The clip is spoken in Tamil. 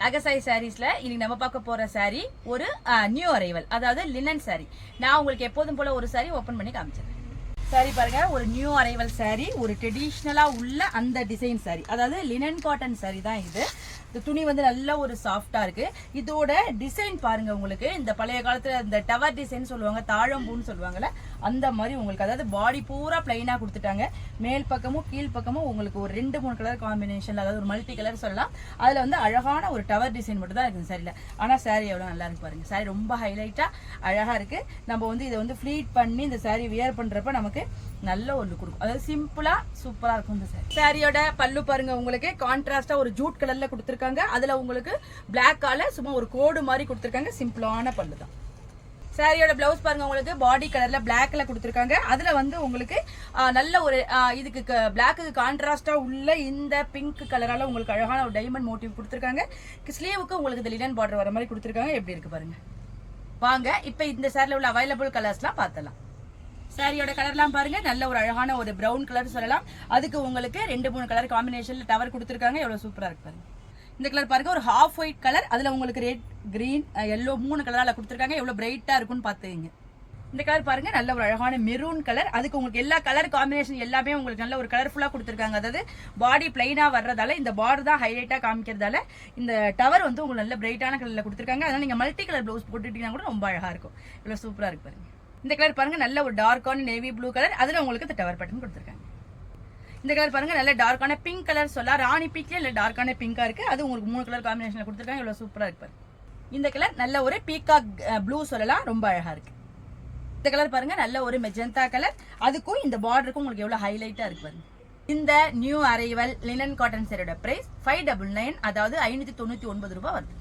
அகசாய் சாரீஸ்ல இன்னைக்கு நம்ம பார்க்க போற சாரி ஒரு நியூ அரைவல், அதாவது லினன் சாரி. நான் உங்களுக்கு எப்போதும் போல ஒரு சாரி ஓபன் பண்ணி காமிச்சிடுறேன். சாரி பாருங்க, ஒரு நியூ அரைவல் சாரி, ஒரு ட்ரெடிஷ்னலா உள்ள அந்த டிசைன் சாரி, அதாவது லினன் காட்டன் சாரி தான் இது. இந்த துணி வந்து நல்ல ஒரு சாஃப்டா இருக்கு. இதோட டிசைன் பாருங்க, உங்களுக்கு இந்த பழைய காலத்துல இந்த டவர் டிசைன் சொல்லுவாங்க, தாழம்பூன்னு சொல்லுவாங்கல்ல, அந்த மாதிரி உங்களுக்கு, அதாவது பாடி பூரா பிளைனா கொடுத்துட்டாங்க. மேல் பக்கமும் கீழ் பக்கமும் உங்களுக்கு ஒரு 2-3 கலர் காம்பினேஷன், அதாவது ஒரு மல்டி கலர் சொல்லலாம். அதுல வந்து அழகான ஒரு டவர் டிசைன் மட்டும் தான் இருக்கு சாரியில. ஆனா சாரி எவ்வளவு நல்லா இருக்கு பாருங்க. சாரி ரொம்ப ஹைலைட்டா அழகா இருக்கு. நம்ம வந்து இதை வந்து ஃபிளீட் பண்ணி இந்த சாரி வியர் பண்றப்ப நமக்கு நல்ல ஒன்று கொடுக்கும். அதாவது சிம்பிளா சூப்பரா இருக்கும் இந்த சாரி. சாரியோட பல்லு பாருங்க, உங்களுக்கு கான்ட்ராஸ்டா ஒரு ஜூட் கலர்ல கொடுத்துருக்காங்க. அதுல உங்களுக்கு பிளாக்கால சும்மா ஒரு கோடு மாதிரி கொடுத்துருக்காங்க. சிம்பிளான பல்லு தான். சாரியோட பிளவுஸ் பாருங்க, உங்களுக்கு பாடி கலர்ல பிளாக்ல கொடுத்துருக்காங்க. அதுல வந்து உங்களுக்கு நல்ல ஒரு இதுக்கு பிளாக்கு கான்ட்ராஸ்டா உள்ள இந்த பிங்க் கலரால உங்களுக்கு அழகான ஒரு டைமண்ட் மோட்டிவ் கொடுத்துருக்காங்க. ஸ்லீவுக்கு உங்களுக்கு இந்த லினன் பார்டர் வர மாதிரி கொடுத்துருக்காங்க. எப்படி இருக்கு பாருங்க. வாங்க இப்ப இந்த சாரில உள்ள அவைலபிள் கலர்ஸ்லாம் பார்த்தலாம். சாரியோட கலர்லாம் பாருங்க, நல்ல ஒரு அழகான ஒரு பிரவுன் கலர் சொல்லலாம். அதுக்கு உங்களுக்கு 2-3 கலர் காம்பினேஷன்ல டவர் கொடுத்துருக்காங்க. எவ்வளவு சூப்பரா இருக்கு பாருங்க. இந்த கலர் பாருங்க, ஒரு ஹாஃப் ஒயிட் கலர், அதுல உங்களுக்கு ரெட், கிரீன், எல்லோ 3 கலரால கொடுத்துருக்காங்க. எவ்வளவு பிரைட்டா இருக்குன்னு பாத்துங்க. இந்த கலர் பாருங்க, நல்ல ஒரு அழகான மெரூன் கலர். அதுக்கு உங்களுக்கு எல்லா கலர் காம்பினேஷன் எல்லாமே உங்களுக்கு நல்ல ஒரு கலர்ஃபுல்லா கொடுத்துருக்காங்க. அதாவது பாடி பிளைனா வர்றதால இந்த பார்டர் தான் ஹைலைட்டா காமிக்கிறதால இந்த டவர் வந்து உங்களுக்கு நல்ல பிரைட்டான கலர்ல கொடுத்துருக்காங்க. அதனால நீங்க மல்டி கலர் பிளவுஸ் போட்டுட்டீங்கன்னா கூட ரொம்ப அழகா இருக்கும். இவ்வளவு சூப்பரா இருக்கு பாருங்க. இந்த கலர் பாருங்க, நல்ல ஒரு டார்க்கான நேவி ப்ளூ கலர், அதுல உங்களுக்கு இந்த டவர் பட்டன் கொடுத்துருக்காங்க. இந்த கலர் பாருங்க, நல்ல டார்க்கான பிங்க் கலர் சொல்லலாம். ராணி பிங்க்ல இல்ல டார்க்கான பிங்கா இருக்கு. அது உங்களுக்கு 3 கலர் காம்பினேஷன்ல கொடுத்துருக்காங்க. இவ்வளவு சூப்பரா இருக்கு பாருங்க. இந்த கலர் நல்ல ஒரு பீகாக் ப்ளூ சொல்லலாம், ரொம்ப அழகா இருக்கு. இந்த கலர் பாருங்க, நல்ல ஒரு மெஜந்தா கலர், அதுக்கும் இந்த பார்டருக்கும் உங்களுக்கு எவ்வளவு ஹைலைட்டா இருக்கு பாருங்க. இந்த நியூ அரைவல் லினன் காட்டன் சாரியோட பிரைஸ் 599, அதாவது 599 ரூபாய் வருது.